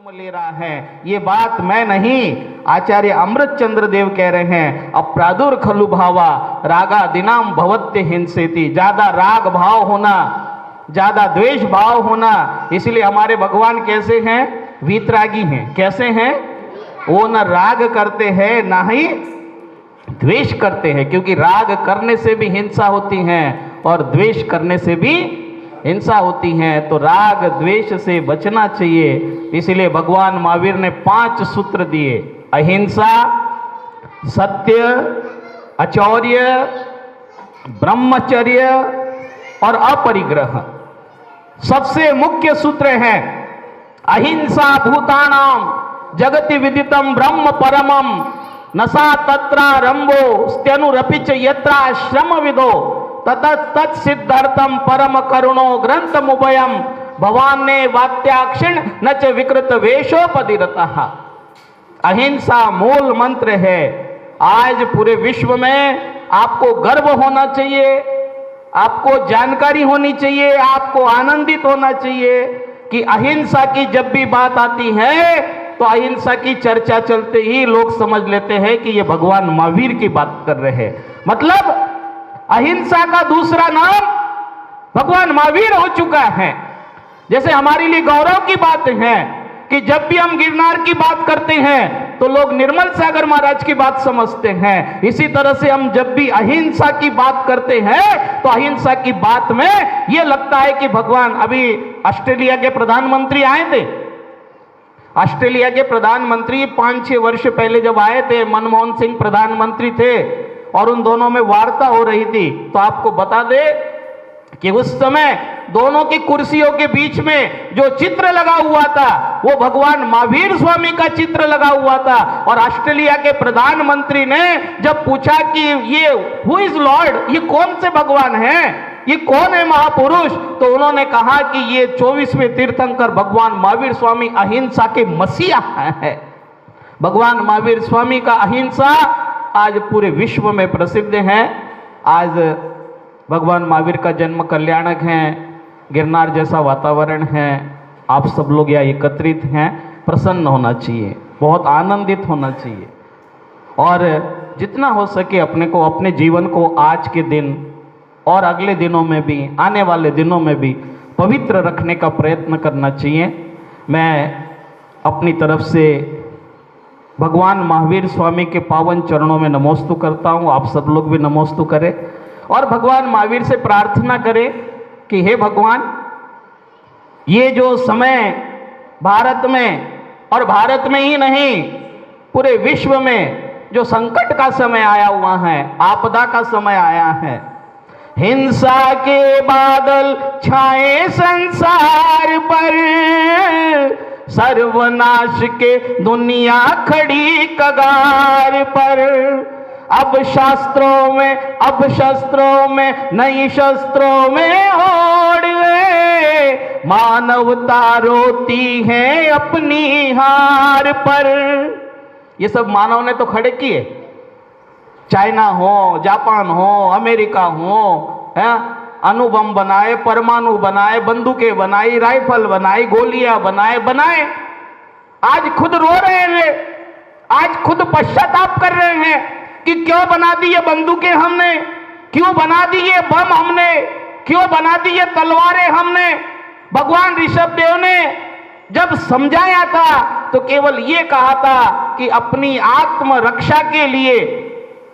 ले रहा है। ये बात मैं नहीं, आचार्य अमृत चंद्र देव कह रहे हैं। अब प्रादुर खलु भावा रागा दिनाम भवत्य हिंसेति। ज्यादा राग भाव होना, ज्यादा द्वेष भाव होना, इसलिए हमारे भगवान कैसे हैं? वीतरागी हैं। कैसे हैं? वो न राग करते हैं ना ही द्वेष करते हैं, क्योंकि राग करने से भी हिंसा होती है और द्वेष करने से भी हिंसा होती है। तो राग द्वेष से बचना चाहिए। इसलिए भगवान महावीर ने 5 सूत्र दिए: अहिंसा, सत्य, अचौर्य, ब्रह्मचर्य और अपरिग्रह। सबसे मुख्य सूत्र है अहिंसा। भूतानाम जगति विदितम ब्रह्म परमम नसा तत्रारंभो स्त्यनुरपिच यत्रा श्रम विदो तत सिद्धार्थम परम करुणो ग्रंथ मुभयम भवान ने वात्याक्षिण न च विकृत वेशोपदिरतः। अहिंसा मूल मंत्र है। आज पूरे विश्व में आपको गर्व होना चाहिए, आपको जानकारी होनी चाहिए, आपको आनंदित होना चाहिए कि अहिंसा की जब भी बात आती है तो अहिंसा की चर्चा चलते ही लोग समझ लेते हैं कि ये भगवान महावीर की बात कर रहे हैं। मतलब अहिंसा का दूसरा नाम भगवान महावीर हो चुका है। जैसे हमारे लिए गौरव की बात है कि जब भी हम गिरनार की बात करते हैं तो लोग निर्मल सागर महाराज की बात समझते हैं। इसी तरह से हम जब भी अहिंसा की बात करते हैं तो अहिंसा की बात में यह लगता है कि भगवान। अभी ऑस्ट्रेलिया के प्रधानमंत्री आए थे। ऑस्ट्रेलिया के प्रधानमंत्री 5-6 वर्ष पहले जब आए थे, मनमोहन सिंह प्रधानमंत्री थे और उन दोनों में वार्ता हो रही थी। तो आपको बता दे कि उस समय दोनों की कुर्सियों के बीच में जो चित्र लगा हुआ था वो भगवान महावीर स्वामी का चित्र लगा हुआ था। और ऑस्ट्रेलिया के प्रधानमंत्री ने जब पूछा कि ये हु इज लॉर्ड, ये कौन से भगवान हैं, ये कौन है महापुरुष, तो उन्होंने कहा कि ये 24वें तीर्थंकर भगवान महावीर स्वामी अहिंसा के मसीहा है। भगवान महावीर स्वामी का अहिंसा आज पूरे विश्व में प्रसिद्ध है। आज भगवान महावीर का जन्म कल्याणक है, गिरनार जैसा वातावरण है, आप सब लोग यहाँ एकत्रित हैं। प्रसन्न होना चाहिए, बहुत आनंदित होना चाहिए और जितना हो सके अपने को, अपने जीवन को आज के दिन और अगले दिनों में भी, आने वाले दिनों में भी पवित्र रखने का प्रयत्न करना चाहिए। मैं अपनी तरफ से भगवान महावीर स्वामी के पावन चरणों में नमोस्तु करता हूँ। आप सब लोग भी नमोस्तु करें और भगवान महावीर से प्रार्थना करें कि हे भगवान, ये जो समय भारत में और भारत में ही नहीं पूरे विश्व में जो संकट का समय आया हुआ है, आपदा का समय आया है, हिंसा के बादल छाए संसार पर, सर्वनाश के दुनिया खड़ी कगार पर, अब शस्त्रों में नई शस्त्रों में होड़ है, मानवता रोती है अपनी हार पर। ये सब मानव ने तो खड़े किए। चाइना हो, जापान हो, अमेरिका हो, अणुबम बनाए, परमाणु बनाए, बंदूकें बनाई, राइफल बनाई, गोलियां बनाए। आज खुद रो रहे हैं, आज खुद पश्चाताप कर रहे हैं कि क्यों बना दी ये बंदूकें हमने, क्यों बना दी ये बम हमने, क्यों बना दी ये तलवारें हमने। भगवान ऋषभ देव ने जब समझाया था तो केवल ये कहा था कि अपनी आत्मरक्षा के लिए,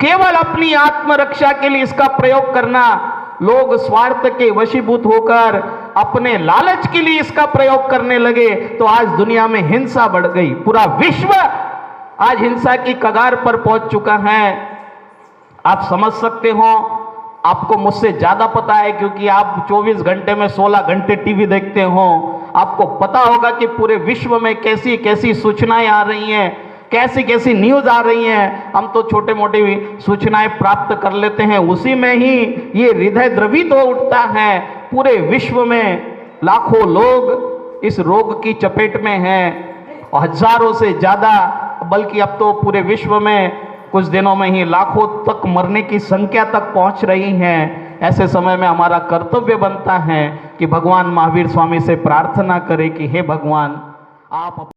केवल अपनी आत्मरक्षा के लिए इसका प्रयोग करना। लोग स्वार्थ के वशीभूत होकर अपने लालच के लिए इसका प्रयोग करने लगे तो आज दुनिया में हिंसा बढ़ गई। पूरा विश्व आज हिंसा की कगार पर पहुंच चुका है। आप समझ सकते हो, आपको मुझसे ज्यादा पता है क्योंकि आप 24 घंटे में 16 घंटे टीवी देखते हो। आपको पता होगा कि पूरे विश्व में कैसी कैसी सूचनाएं आ रही हैं, कैसी कैसी न्यूज आ रही हैं। हम तो छोटे मोटे सूचनाएं प्राप्त कर लेते हैं, उसी में ही ये हृदय द्रवित हो उठता है। पूरे विश्व में लाखों लोग इस रोग की चपेट में हैं, हजारों से ज्यादा, बल्कि अब तो पूरे विश्व में कुछ दिनों में ही लाखों तक मरने की संख्या तक पहुंच रही है। ऐसे समय में हमारा कर्तव्य बनता है कि भगवान महावीर स्वामी से प्रार्थना करें कि हे भगवान, आप